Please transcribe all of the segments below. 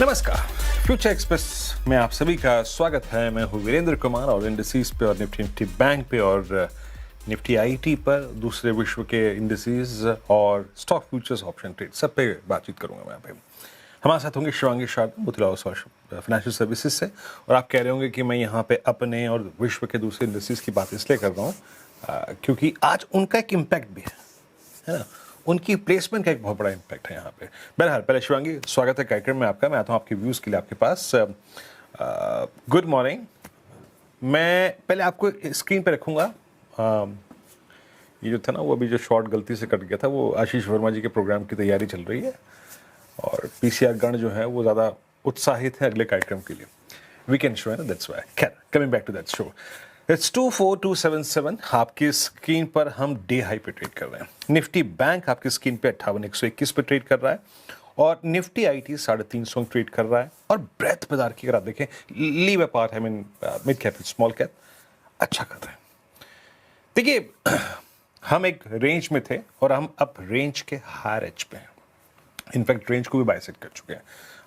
नमस्कार, future express में आप सभी का स्वागत है। मैं हूं वीरेंद्र कुमार और इंडिसेस पे और निफ्टी बैंक पे और निफ्टी आईटी पर, दूसरे विश्व के इंडिसेस और स्टॉक फ्यूचर्स ऑप्शन ट्रेड सब पे बातचीत करूंगा मैं यहाँ पे। हमारे साथ होंगे शिवांगी शारदा मोतीलाल ओसवाल फाइनेंशियल सर्विसेज से। और आप कह रहे होंगे कि मैं यहाँ पे अपने और विश्व के दूसरे इंडिसेस की बात इसलिए कर रहा हूँ क्योंकि आज उनका एक इम्पैक्ट भी है ना, उनकी प्लेसमेंट का एक बहुत बड़ा इम्पैक्ट है यहाँ पे। बहरहाल, पहले शिवांगी, स्वागत है कार्यक्रम में आपका। मैं आता हूँ आपके व्यूज़ के लिए आपके पास। Good morning. मैं पहले आपको स्क्रीन पे रखूँगा। ये जो था ना, वो अभी जो शॉर्ट गलती से कट गया था, वो आशीष वर्मा जी के प्रोग्राम की तैयारी चल रही है और पीसीआर गण जो है वो ज़्यादा उत्साहित है अगले कार्यक्रम के लिए। वीकेंड शो है ना, दैट्स व्हाई। खैर, coming back to that show, it's 24277। आपकी स्क्रीन पर हम डे हाई पे ट्रेड कर रहे हैं। निफ्टी बैंक आपकी स्क्रीन पे 58,121 पे ट्रेड कर रहा है और निफ्टी आईटी 350 ट्रेड कर रहा है। और ब्रेथ बाजार की अगर आप देखें, leave apart, I mean mid cap small cap, अच्छा कर रहे हैं। देखिए, हम एक रेंज में थे और हम अब रेंज के हायर एज पे हैं। इनफैक्ट रेंज को भी बाइसेक्ट कर चुके हैं।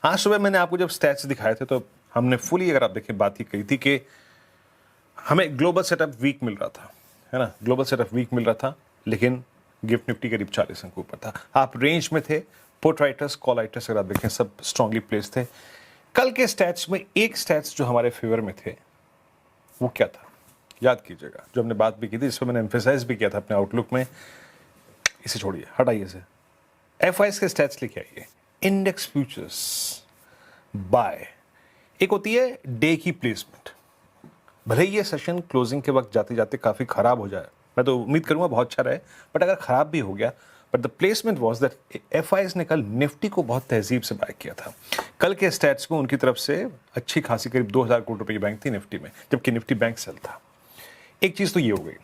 आज सुबह मैंने आपको जब स्टैट्स दिखाए थे तो हमने फुली, अगर आप देखें, बात ही कही थी कि हमें ग्लोबल सेटअप वीक मिल रहा था, है ना, ग्लोबल सेटअप वीक मिल रहा था, लेकिन गिफ्ट निफ्टी करीब 40 अंक ऊपर था। आप रेंज में थे। पुट राइटर्स, कॉल राइटर्स, अगर आप देखें, सब स्ट्रांगली प्लेस थे। कल के स्टैट्स में एक स्टैट्स जो हमारे फेवर में थे वो क्या था, याद कीजिएगा, जो हमने बात भी की थी, इस पर मैंने एम्फेसाइज भी किया था अपने आउटलुक में। इसे छोड़िए, हटाइए से, एफआईएस के स्टैट्स लेके आइए। इंडेक्स फ्यूचर्स बाय, एक होती है डे की प्लेसमेंट। भले ही ये सेशन क्लोजिंग के वक्त जाते जाते काफ़ी ख़राब हो जाए, मैं तो उम्मीद करूंगा बहुत अच्छा रहे, बट अगर ख़राब भी हो गया, but the placement was that FIS ने कल निफ्टी को बहुत तहजीब से बाय किया था। कल के स्टैट्स में उनकी तरफ से अच्छी खासी करीब 2000 करोड़ रुपए की बैंक थी निफ्टी में, जबकि निफ्टी बैंक सेल था। एक चीज़ तो ये हो गई।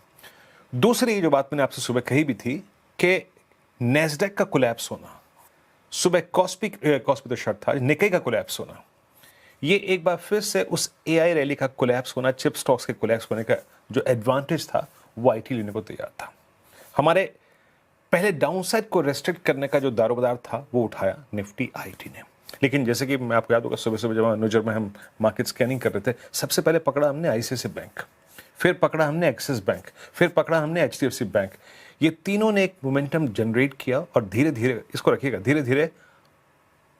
दूसरी जो बात मैंने आपसे सुबह कही भी थी कि नेस्डेक का कोलैप्स होना, सुबह कॉस्पी तो शर्ट था, निक्केई का कोलैप्स होना, ये एक बार फिर से उस एआई रैली का कोलैप्स होना, चिप स्टॉक्स के कोलैप्स होने का जो एडवांटेज था वो आईटी लेने को तैयार था। हमारे पहले डाउनसाइड को रेस्ट्रिक्ट करने का जो दारोमदार था वो उठाया निफ्टी आईटी ने। लेकिन जैसे कि मैं आपको याद होगा, सुबह सुबह जब नजर में हम मार्केट स्कैनिंग कर रहे थे, सबसे पहले पकड़ा हमने आईसीआईसीआई बैंक, फिर पकड़ा हमने एक्सिस बैंक, फिर पकड़ा हमने एचडीएफसी बैंक। ये तीनों ने एक मोमेंटम जनरेट किया और धीरे धीरे, इसको रखिएगा, धीरे धीरे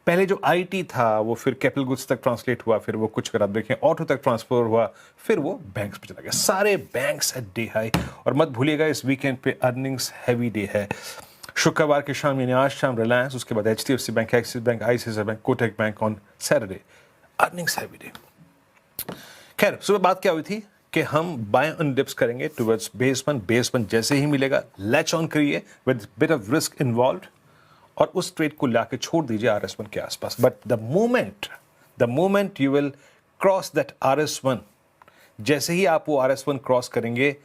पहले जो आईटी था वो फिर कैपिटल गुड्स तक ट्रांसलेट हुआ, फिर वो कुछ अगर आप देखें ऑटो तक ट्रांसफर हुआ, फिर वो बैंक्स पे चला गया। सारे बैंक्स एट डे हाई। और मत भूलिएगा, इस वीकेंड पे अर्निंग्स हैवी डे है। शुक्रवार की शाम, यानी आज शाम रिलायंस, उसके बाद HDFC Bank, Axis bank, ICICI bank, Kotak bank on Saturday. Earnings heavy day. खैर, सुबह बात क्या हुई थी कि हम बाय ऑन डिप्स करेंगे टुवर्ड्स बेस वन जैसे ही मिलेगा लैच ऑन करिए with bit of risk involved और उस ट्रेड को लाके छोड़ दीजिए RS1 के आसपास। But the moment you will cross that RS1, जैसे ही आप वो RS1 क्रॉस करेंगे,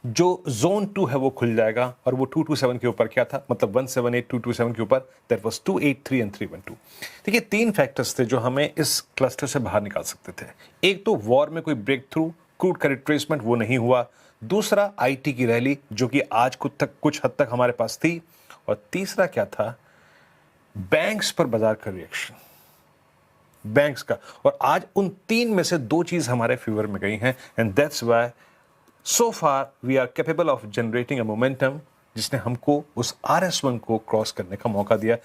जो जोन 2 है वो खुल जाएगा। और वो 227 के ऊपर क्या था, मतलब 178,227 के ऊपर, दैट वाज 283 एंड 312। देखिए, तीन फैक्टर्स थे जो हमें इस क्लस्टर से बाहर निकाल सकते थे। एक तो वॉर में कोई ब्रेक थ्रू, क्रूड का रिट्रेसमेंट, वो नहीं हुआ। दूसरा आईटी की रैली, जो कि आज कुछ हद तक हमारे पास थी। और तीसरा क्या था, बैंक्स पर बाजार का रिएक्शन, बैंक्स का। और आज उन तीन में से दो चीज हमारे फेवर में गई हैं, and that's why so far we are capable of generating a momentum, जिसने हमको उस RS1 को क्रॉस करने का मौका दिया।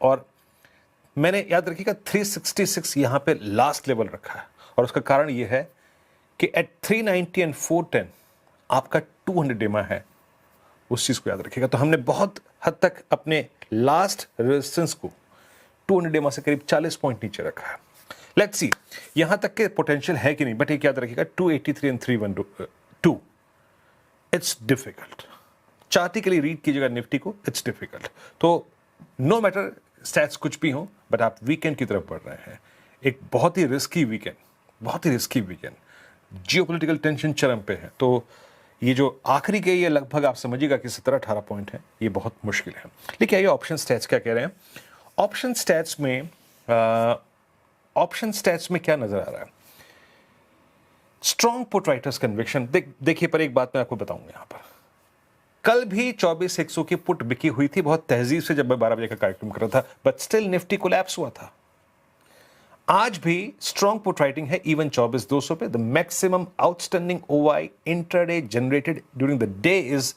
और मैंने, याद रखिएगा, 366 यहां पे लास्ट लेवल रखा है। और उसका कारण यह है कि एट 390 एंड 410 आपका 200 डेमा है, उस चीज को याद रखिएगा। तो हमने बहुत हद तक अपने लास्ट रेजिस्टेंस को 200 डेमा से करीब 40 पॉइंट नीचे रखा है। लेट्स सी यहां तक के पोटेंशियल है कि नहीं, बट एक याद रखिएगा, 283 एंड 312, इट्स डिफिकल्ट। चार्टिकली रीड कीजिएगा निफ्टी को, इट्स डिफिकल्ट। तो नो मैटर स्टैट्स कुछ भी हो, बट आप वीकेंड की तरफ बढ़ रहे हैं। एक बहुत ही रिस्की वीकेंड, जियोपॉलिटिकल टेंशन चरम पे है। तो ये जो आखिरी के, ये लगभग आप समझिएगा कि 17-18 पॉइंट है, ये बहुत मुश्किल है। लेकिन आइए ऑप्शन स्टैट्स क्या कह रहे हैं। ऑप्शन स्टैट्स में क्या नजर आ रहा है, स्ट्रॉन्ग पुट राइटर्स कन्विक्शन। देखिए, पर एक बात मैं आपको बताऊंगा, यहां पर कल भी 24,100 की पुट बिकी हुई थी, बहुत तहजीब से, जब मैं 12 बजे का कार्यक्रम कर रहा था, बट स्टिल निफ्टी कोलैप्स हुआ था। आज भी स्ट्रॉन्ग पुट राइटिंग है इवन 24,200 पे. The maximum outstanding OI intraday generated during the day is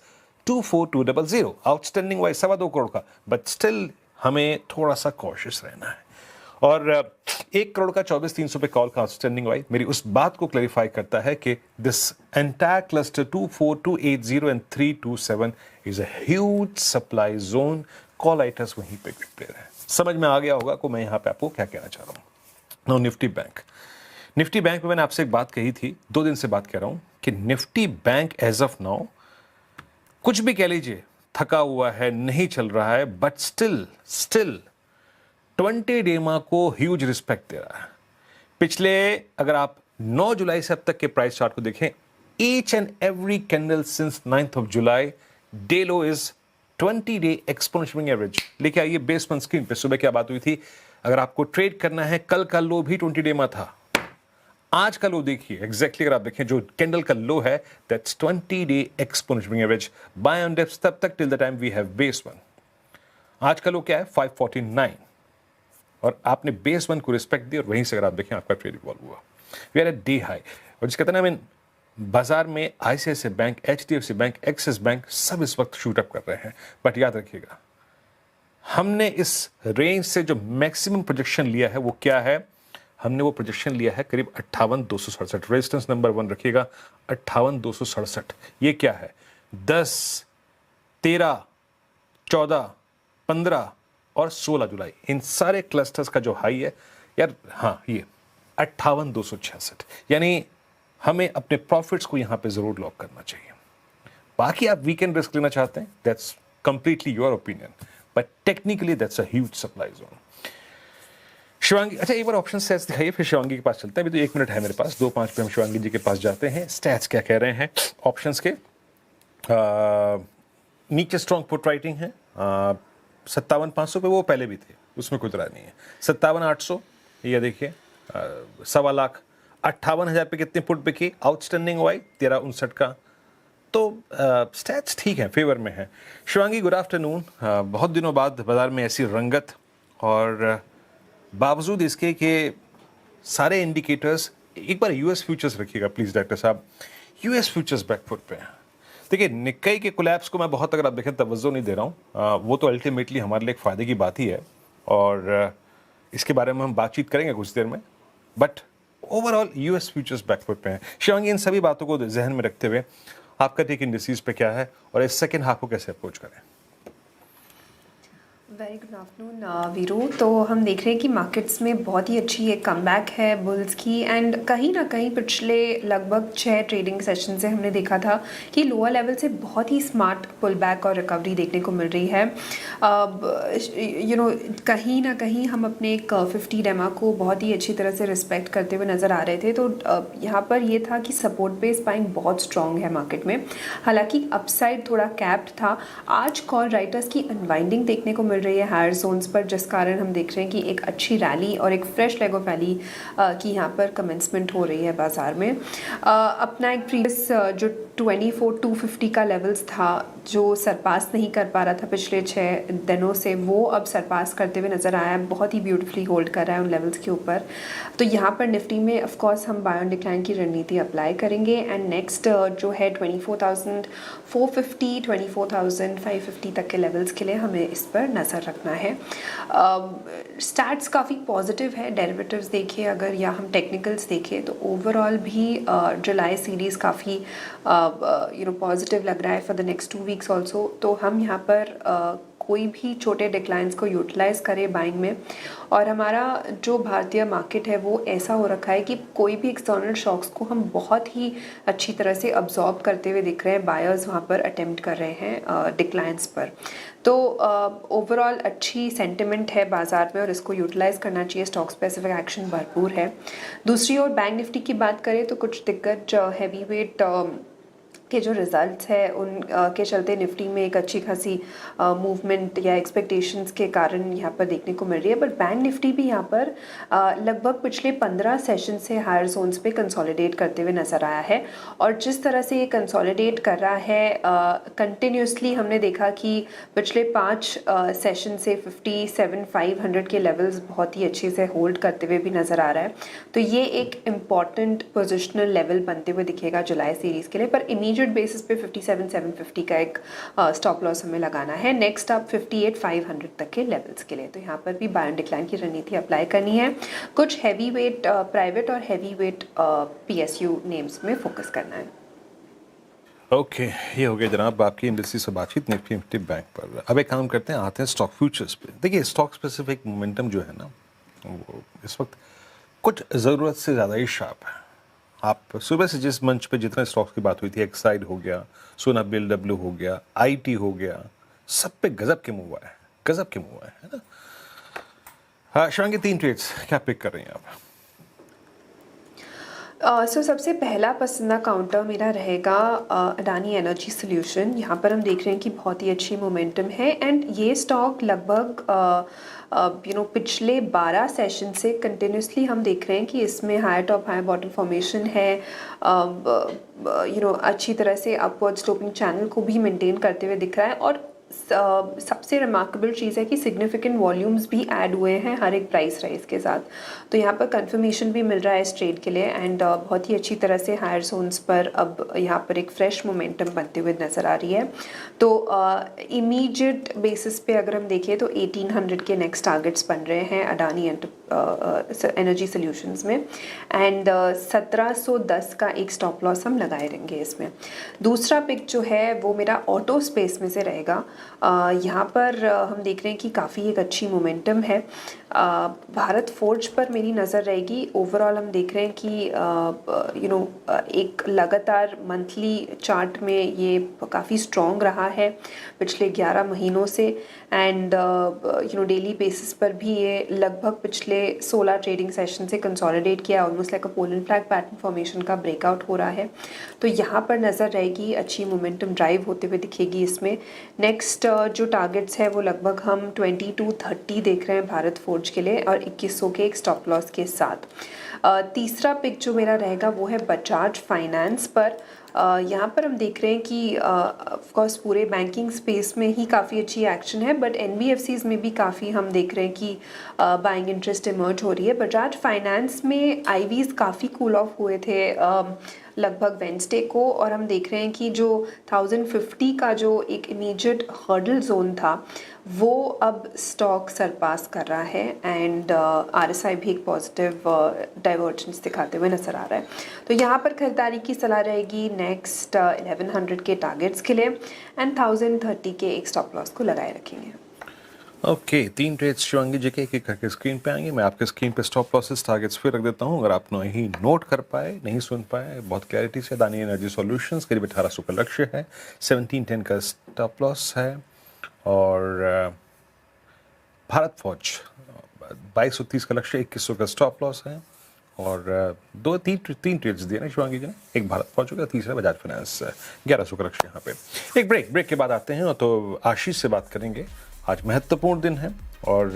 24,200. Outstanding Y 2.25 crore का, बट स्टिल हमें थोड़ा सा कॉशियस रहना है. और 1 करोड़ का 24,300 पे कॉल का आउटस्टैंडिंग वाई मेरी उस बात को क्लैरिफाई करता है कि this entire cluster 24,280 and 327 is a huge supply zone. Call writers वहीं पे गिरते रहे. समझ में आ गया होगा को मैं यहाँ पे आपको क्या कहना चाह रहा हूँ. No Nifty Bank. Nifty Bank में मैंने आपसे एक बात कही थी, 2 दिन से बात कर रहा हूँ कि Nifty Bank as of now कुछ भी कह लीजिए थका हुआ है, नहीं चल रहा है, बट स्टिल 20 डेमा को ह्यूज रिस्पेक्ट दे रहा है. पिछले अगर आप 9 जुलाई से अब तक के प्राइस चार्ट को देखें, each and every candle since 9th of July day low is 20 day exponential average. लेके आइए बेस वन स्क्रीन पे. सुबह क्या बात हुई थी, अगर आपको ट्रेड करना है, कल का लो भी 20 डे में था. आज का लो देखिए एग्जैक्टली, अगर आप देखें जो कैंडल का लो है that's 20 day exponential average. Buy on dips तब तक till the time we have base one. आज का लो क्या है 549, और आपने बेस वन को रिस्पेक्ट दी और वहीं से अगर आप देखें आपका ट्रेड इवॉल्व हुआ. We are at day high. और जिस कहते हैं ना, बाजार में ICICI Bank, HDFC Bank, Axis Bank सब इस वक्त शूट अप कर रहे हैं. बट याद रखिएगा, हमने इस रेंज से जो मैक्सिमम प्रोजेक्शन लिया है वो क्या है, हमने वो प्रोजेक्शन लिया है करीब 58,267. रेजिस्टेंस नंबर 1 रखिएगा 58,267. ये क्या है, 10, 13, 14, 15 और 16 जुलाई इन सारे क्लस्टर्स का जो हाई है यार, हाँ ये 58,266. यानी हमें अपने प्रॉफिट्स को यहां पे जरूर लॉक करना चाहिए. बाकी आप वीकेंड रिस्क लेना चाहते हैं, that's completely your opinion, but technically that's a huge supply zone. Shivangi, अच्छा एक बार ऑप्शन सेट्स दिखाइए, फिर शिवांगी के पास चलते हैं. अभी तो 1 मिनट है मेरे पास, 2:05 पे हम शिवांगी जी के पास जाते हैं. स्टैट्स क्या कह रहे हैं ऑप्शंस के. नीचे स्ट्रॉन्ग पुट राइटिंग है 57,500 पे, वो पहले भी थे, उसमें कोई तरह नहीं है. 57,800 ये देखिए, 1.25 लाख. 58,000 पे कितने पुट बिकी, आउटस्टैंडिंग वाई 1359 का. तो स्टैट्स ठीक है, फेवर में है. Shivangi good afternoon. बहुत दिनों बाद बाजार में ऐसी रंगत, और बावजूद इसके कि सारे इंडिकेटर्स, एक बार यूएस फ्यूचर्स रखिएगा प्लीज़ डॉक्टर साहब. यूएस फ्यूचर्स बैकफुट पे हैं. देखिए निक्केई के कोलैप्स को मैं बहुत, अगर आप देखें, तवज्जो नहीं दे रहा हूँ. वो तो अल्टीमेटली हमारे लिए एक फ़ायदे की बात ही है, और इसके बारे में हम बातचीत करेंगे कुछ देर में. But overall US futures backfoot पे हैं. शिवांगी, इन सभी बातों को जहन में रखते हुए आपका टेक इंडिसेस पे क्या है, और इस सेकेंड हाफ को कैसे अप्रोच करें. Very good afternoon Veeru. तो हम देख रहे हैं कि मार्केट्स में बहुत ही अच्छी एक कमबैक है बुल्स की, एंड कहीं ना कहीं पिछले लगभग 6 ट्रेडिंग सेशन से हमने देखा था कि लोअर लेवल से बहुत ही स्मार्ट पुल बैक और रिकवरी देखने को मिल रही है. कहीं ना कहीं हम अपने एक 50 डेमा को बहुत ही अच्छी तरह से रिस्पेक्ट करते हुए नज़र आ रहे थे. तो यहाँ पर ये था कि सपोर्ट बेस बाइंग बहुत स्ट्रॉन्ग है मार्केट में. हालांकि अपसाइड थोड़ा कैप्ड था. आज कॉल राइटर्स की अनवाइंडिंग देखने को मिल रही है हायर जोन्स पर, जिस कारण हम देख रहे हैं कि एक अच्छी रैली और एक फ्रेश लेग ऑफ रैली की यहाँ पर कमेंसमेंट हो रही है बाजार में. अपना एक प्रीवियस जो 24,250 का लेवल्स था, जो सरपास नहीं कर पा रहा था पिछले 6 दिनों से, वो अब सरपास करते हुए नज़र आया है. बहुत ही ब्यूटीफुली होल्ड कर रहा है उन लेवल्स के ऊपर. तो यहाँ पर निफ्टी में ऑफ कोर्स हम बाय ऑन डिक्लाइन की रणनीति अप्लाई करेंगे. एंड नेक्स्ट जो है 24,450, 24,550 तक के लेवल्स के लिए हमें इस पर नज़र रखना है. स्टैट्स काफ़ी पॉजिटिव है. डेरिवेटिव्स देखिए अगर, या हम टेक्निकल्स देखें, तो ओवरऑल भी जुलाई सीरीज़ काफ़ी पॉजिटिव लग रहा है for the next 2 weeks also. तो हम यहाँ पर कोई भी छोटे डिक्लाइंस को यूटिलाइज़ करें बाइंग में. और हमारा जो भारतीय मार्केट है वो ऐसा हो रखा है कि कोई भी एक्सटर्नल शॉक्स को हम बहुत ही अच्छी तरह से अब्जॉर्ब करते हुए दिख रहे हैं. बायर्स वहाँ पर अटेम्प्ट कर रहे हैं डिक्लाइंस पर. तो ओवरऑल अच्छी सेंटिमेंट है बाजार में, और इसको यूटिलाइज़ करना चाहिए. स्टॉक स्पेसिफिक एक्शन भरपूर है. दूसरी ओर बैंक निफ्टी की बात करें तो कुछ दिग्गज हैवी वेट के जो रिजल्ट्स है उन के चलते निफ्टी में एक अच्छी खासी मूवमेंट या एक्सपेक्टेशंस के कारण यहाँ पर देखने को मिल रही है। बट बैंक निफ्टी भी यहाँ पर लगभग पिछले 15 सेशन से हायर जोन्स पे कंसोलिडेट करते हुए नज़र आया है। और जिस तरह से ये कंसोलिडेट कर रहा है कंटिन्यूसली हमने देखा कि पिछले 5 सेशन से 57,500 के लेवल्स बहुत ही अच्छे से होल्ड करते हुए भी नज़र आ रहा है। तो ये एक इम्पॉर्टेंट पोजिशनल लेवल बनते हुए दिखेगा जुलाई सीरीज़ के लिए। पर इमीडिएट बेसिस पे 57,750 का एक स्टॉप लॉस हमें लगाना है नेक्स्ट अप 58,500 तक के लेवल्स के लिए। तो यहाँ पर भी बाय एंड डिक्लाइन की रणनीति अप्लाई करनी है। कुछ हैवी वेट प्राइवेट और हैवी वेट पीएसयू नेम्स में फोकस करना है। ओके ये हो गया जनाब आपकी इंडस्ट्री से बातचीत निफ्टी बैंक पर। अब एक काम करते हैं, आते हैं स्टॉक फ्यूचर्स पे। देखिए स्टॉक स्पेसिफिक मोमेंटम जो है ना वो इस वक्त कुछ ज़रूरत से ज़्यादा ही शार्प है। आप सुबह से जिस मंच पे जितने स्टॉक्स की बात हुई थी, एक्साइड हो गया, सोना BLW हो गया, IT हो गया, सब पे गजब के मूव आए, गजब के मूव आए, है ना। हाँ शिवांगी, 3 ट्रेड्स क्या पिक कर रही हैं आप? सो सबसे पहला पसंदीदा काउंटर मेरा रहेगा अडानी एनर्जी सोल्यूशन। यहाँ पर हम देख रहे हैं कि बहुत ही अच्छी मोमेंटम है एंड ये स्टॉक लगभग पिछले 12 सेशन से कंटिन्यूसली हम देख रहे हैं कि इसमें high top high bottom formation है। अच्छी तरह से अपवर्ड स्लोपिंग चैनल को भी मेंटेन करते हुए दिख रहा है। और सबसे रिमार्केबल चीज़ है कि सिग्निफिकेंट वॉल्यूम्स भी ऐड हुए हैं हर एक प्राइस राइज के साथ। तो यहाँ पर कंफर्मेशन भी मिल रहा है इस ट्रेड के लिए एंड बहुत ही अच्छी तरह से हायर जोन्स पर अब यहाँ पर एक फ्रेश मोमेंटम बनते हुए नज़र आ रही है। तो इमीडिएट बेसिस पे अगर हम देखें तो 1800 के नेक्स्ट टारगेट्स बन रहे हैं अडानी एनर्जी सोल्यूशंस में एंड 1710 का एक स्टॉप लॉस हम लगाए रहेंगे इसमें। दूसरा पिक जो है वो मेरा ऑटो स्पेस में से रहेगा। यहाँ पर हम देख रहे हैं कि काफ़ी एक अच्छी मोमेंटम है। भारत फोर्ज पर मेरी नज़र रहेगी। ओवरऑल हम देख रहे हैं कि एक लगातार मंथली चार्ट में ये काफ़ी स्ट्रॉन्ग रहा है पिछले 11 महीनों से एंड डेली बेसिस पर भी ये लगभग पिछले 16 ट्रेडिंग सेशन से कंसोलिडेट किया, ऑलमोस्ट लाइक अ पोलन फ्लैग पैटर्न फॉर्मेशन का ब्रेकआउट हो रहा है। तो यहाँ पर नज़र रहेगी, अच्छी मोमेंटम ड्राइव होते हुए दिखेगी इसमें। नेक्स्ट जो टारगेट्स है वो लगभग हम 2230 देख रहे हैं भारत फोर्ज के लिए और 2100 के एक स्टॉप लॉस के साथ। तीसरा पिक जो मेरा रहेगा वो है बजाज फाइनेंस पर। यहाँ पर हम देख रहे हैं कि ऑफ कोर्स पूरे बैंकिंग स्पेस में ही काफ़ी अच्छी एक्शन है बट NBFCs में भी काफ़ी हम देख रहे हैं कि बाइंग इंटरेस्ट इमर्ज हो रही है। बजाज फाइनेंस में IVs काफ़ी कूल ऑफ हुए थे लगभग वेंसडे को और हम देख रहे हैं कि जो 1050 का जो एक इमीडिएट हर्डल जोन था वो अब स्टॉक सरपास कर रहा है एंड RSI भी एक पॉजिटिव डाइवर्जेंस दिखाते हुए नज़र आ रहा है। तो यहाँ पर खरीदारी की सलाह रहेगी नेक्स्ट 1100 के टारगेट्स के लिए एंड 1030 के एक स्टॉप लॉस को लगाए रखेंगे। ओके 3 ट्रेड्स शिवांगी जी के एक करके स्क्रीन पे आएंगे। मैं आपके स्क्रीन पे स्टॉप लॉसेस टारगेट्स फिर रख देता हूँ, अगर आप नहीं नोट कर पाए, नहीं सुन पाए बहुत क्लैरिटी से। अडानी एनर्जी सॉल्यूशंस करीब 1800 का लक्ष्य है, 1710 का स्टॉप लॉस है और भारत फौज 2230 का लक्ष्य, 2100 का स्टॉप लॉस है और 3 ट्रेड्स दिए ना शिवांगी जी ने, एक भारत फौज होगा, तीसरा बजाज फाइनेंस 1100 का लक्ष्य यहाँ पे। एक ब्रेक के बाद आते हैं तो आशीष से बात करेंगे। आज महत्वपूर्ण दिन है और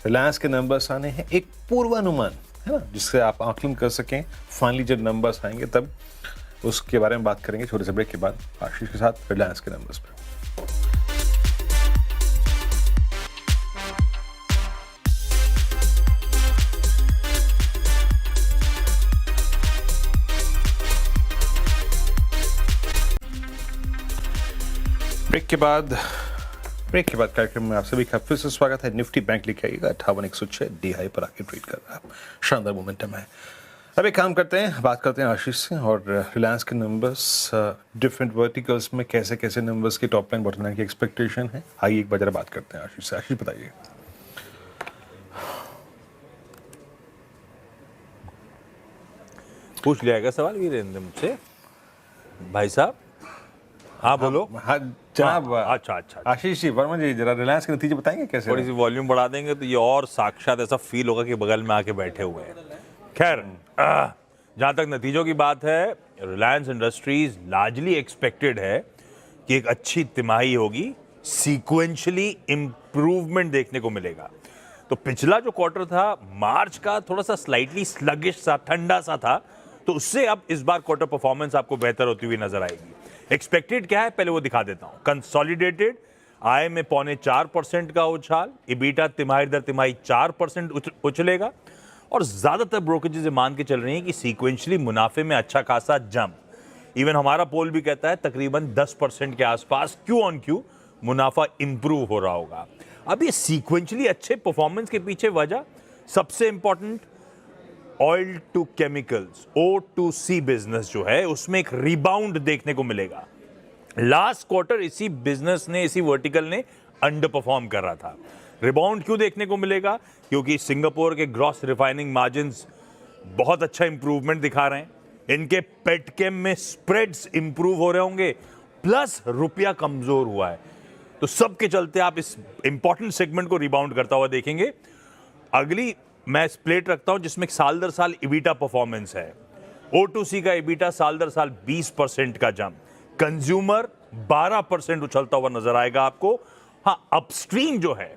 रिलायंस के नंबर्स आने हैं, एक पूर्वानुमान है ना जिससे आप आकलन कर सकें फाइनली जब नंबर्स आएंगे तब उसके बारे में बात करेंगे छोटे से ब्रेक के बाद आशीष के साथ रिलायंस के नंबर्स पर। ब्रेक के बाद कार्यक्रम में आप सभी का फिर से स्वागत है। निफ्टी बैंक लिखे आइएगा 58,106 डी हाई पर आके ट्रेड कर रहा है, शानदार मोमेंटम है। अब एक काम करते हैं, बात करते हैं आशीष से और रिलायंस के नंबर्स डिफरेंट वर्टिकल्स में कैसे कैसे नंबर्स की टॉप लाइन बॉटम लाइन की एक्सपेक्टेशन है। आइए एक बार जरा बात करते हैं आशीष से। आशीष बताइए। पूछ लिया सवाल वीरेंद्र मुझसे भाई साहब? हाँ बोलो। हाँ जनाब। अच्छा आशीष जी, वर्मा जी, जरा रिलायंस के नतीजे बताएंगे कैसे? थोड़ी सी वॉल्यूम बढ़ा देंगे तो ये और साक्षात ऐसा फील होगा कि बगल में आके बैठे हुए हैं। खैर जहाँ तक नतीजों की बात है, रिलायंस इंडस्ट्रीज लार्जली एक्सपेक्टेड है कि एक अच्छी तिमाही होगी, सीक्वेंशली इंप्रूवमेंट देखने को मिलेगा। तो पिछला जो क्वार्टर था मार्च का थोड़ा सा स्लाइटली स्लगिश सा, ठंडा सा था, तो उससे अब इस बार क्वार्टर परफॉर्मेंस आपको बेहतर होती हुई नजर आएगी। एक्सपेक्टेड क्या है पहले वो दिखा देता हूं। कंसोलिडेटेड आय में 4.25% का उछाल, इबीटा तिमाही दर तिमाही 4% उछलेगा, और ज्यादातर ब्रोकरेजेस मान के चल रही हैं कि सीक्वेंशली मुनाफे में अच्छा खासा जंप, इवन हमारा पोल भी कहता है तकरीबन 10% के आसपास क्यू ऑन क्यू मुनाफा इंप्रूव हो रहा होगा। अब ये सीक्वेंशली अच्छे परफॉर्मेंस के पीछे वजह सबसे important oil to chemicals O2C business जो है उसमें एक रिबाउंड देखने को मिलेगा। लास्ट क्वार्टर इसी बिजनेस ने, इसी वर्टिकल ने अंडर परफॉर्म कर रहा था। रिबाउंड क्यों देखने को मिलेगा? क्योंकि सिंगापुर के ग्रॉस रिफाइनिंग मार्जिन्स बहुत अच्छा इंप्रूवमेंट दिखा रहे हैं, इनके पेटकेम में स्प्रेड्स इंप्रूव हो रहे होंगे, प्लस रुपया कमजोर हुआ है, तो सबके चलते आप इस इंपॉर्टेंट सेगमेंट को रिबाउंड करता हुआ देखेंगे। अगली मैं स्प्लिट रखता हूं जिसमें साल दर साल इबीटा परफॉर्मेंस है। O2C का इबीटा साल दर साल 20% का जंप, कंज्यूमर 12% उछलता हुआ नजर आएगा आपको। हाँ, अपस्ट्रीम जो है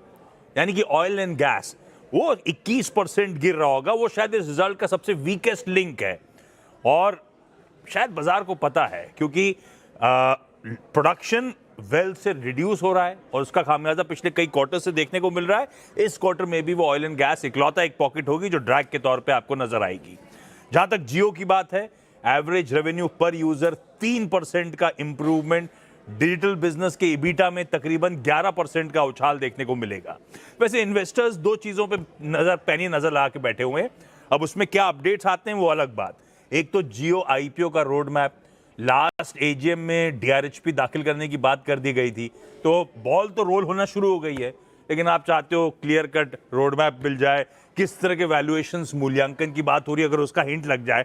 यानी कि ऑयल एंड गैस, वो 21% गिर रहा होगा, वो शायद इस रिजल्ट का सबसे वीकेस्ट लिंक है, और शायद बाजार को पता है क्योंकि प्रोडक्शन वेल से रिड्यूस हो रहा है और उसका खामियाजा पिछले कई क्वार्टर से देखने को मिल रहा है। इस क्वार्टर में भी वो ऑयल एंड गैस इकलौता एक पॉकेट होगी जो ड्रैग के तौर पे आपको नजर आएगी। जहां तक जियो की बात है, एवरेज रेवेन्यू पर यूजर 3% का इंप्रूवमेंट, डिजिटल बिजनेस के इबीटा में तकरीबन 11% का उछाल देखने को मिलेगा। वैसे इन्वेस्टर्स दो चीजों पे पैनी नजर लगा के बैठे हुए हैं, अब उसमें क्या अपडेट्स आते हैं वो अलग बात। एक तो जियो आईपीओ का रोड मैप, लास्ट एजीएम में डीआरएचपी दाखिल करने की बात कर दी गई थी, तो बॉल तो रोल होना शुरू हो गई है, लेकिन आप चाहते हो क्लियर कट रोड मैप मिल जाए, किस तरह के वैल्यूएशंस मूल्यांकन की बात हो रही है अगर उसका हिंट लग जाए।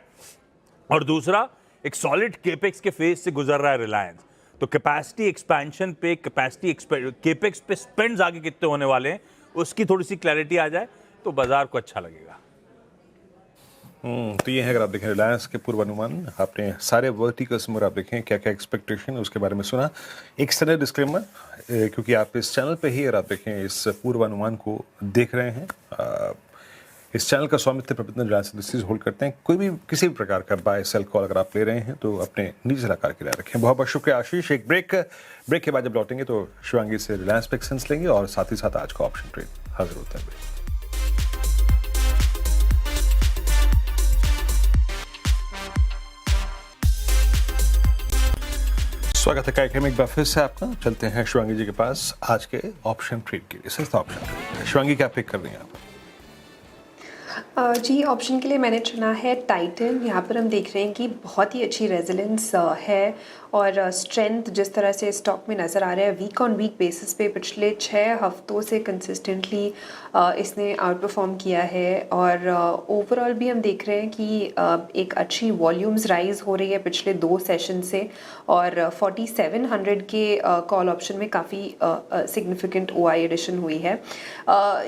और दूसरा, एक सॉलिड केपेक्स के फेज से गुजर रहा है रिलायंस, तो कैपेसिटी एक्सपेंशन पे, केपेक्स पे स्पेंड्स आगे कितने होने वाले हैं उसकी थोड़ी सी क्लैरिटी आ जाए तो बाजार को अच्छा लगेगा। तो ये है, अगर आप देखें रिलायंस के पूर्वानुमान, आपने सारे वर्टिकल्स में आप देखें क्या क्या एक्सपेक्टेशन उसके बारे में सुना। एक स्टैंडर्ड डिस्क्लेमर, क्योंकि आप इस चैनल पे ही, अगर आप देखें इस पूर्वानुमान को देख रहे हैं, इस चैनल का स्वामित्व प्रबंधन रिलायंस इंडस्ट्रीज होल्ड करते हैं। कोई भी किसी भी प्रकार का बाय सेल कॉल अगर आप ले रहे हैं तो अपने निजी सलाहकार की राय रखें। बहुत बहुत शुक्रिया आशीष। एक ब्रेक के बाद जब लौटेंगे तो शिवांगी से रिलायंस पे सेंस लेंगे और साथ ही साथ आज का ऑप्शन ट्रेड हाजिर होता है। स्वागत है कार्यक्रम एक बार फिर से आपका। चलते हैं शिवांगी जी के पास आज के ऑप्शन ट्रेड के लिए। सस्ता ऑप्शन ट्रेड, शिवांगी क्या पिक कर रही हैं आप? जी, ऑप्शन के लिए मैंने चुना है टाइटन। यहाँ पर हम देख रहे हैं कि बहुत ही अच्छी रेजिलेंस है और स्ट्रेंथ जिस तरह से स्टॉक में नज़र आ रहा है, वीक ऑन वीक बेसिस पे पिछले 6 हफ्तों से कंसिस्टेंटली इसने आउट परफॉर्म किया है। और ओवरऑल भी हम देख रहे हैं कि एक अच्छी वॉल्यूम्स राइज हो रही है पिछले 2 सेशन से, और 4700 के कॉल ऑप्शन में काफ़ी सिग्निफिकेंट OI एडिशन हुई है।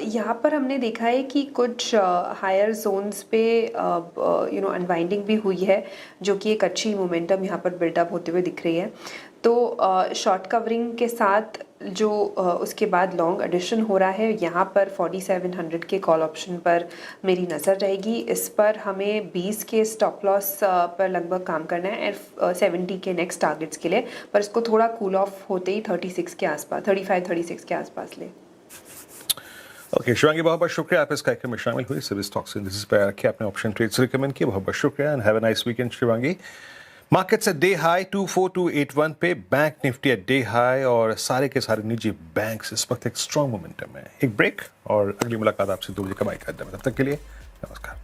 यहाँ पर हमने देखा है कि कुछ हायर जोन्स पे अनवाइंडिंग भी हुई है, जो कि एक अच्छी मोमेंटम यहाँ पर बिल्डअप होते हुए दिख रही है। तो शॉर्ट कवरिंग के साथ जो उसके बाद लॉन्ग एडिशन हो रहा है, यहाँ पर 4700 के कॉल ऑप्शन पर मेरी नज़र रहेगी। इस पर हमें 20 के स्टॉप लॉस पर लगभग काम करना है, 70 के नेक्स्ट टारगेट्स के लिए, पर इसको थोड़ा कूल ऑफ होते ही 36 के आसपास, 35-36 के आसपास ले। ओके शिवांगी, बहुत बहुत शुक्रिया आप इस कार्यक्रम में शामिल हुई। सभी स्टॉक्स इंडिसेस पर रखे आपने ऑप्शन ट्रेड्स रिकमेंड किए, बहुत बहुत शुक्रिया and have a nice weekend Shivangi. Markets at day high 24281 पे, bank Nifty at day high, और सारे के सारे निजी बैंक्स इस वक्त एक स्ट्रॉन्ग मोमेंटम है। एक ब्रेक और अगली मुलाकात आपसे 2 बजे कमाई का। तब तक के लिए नमस्कार।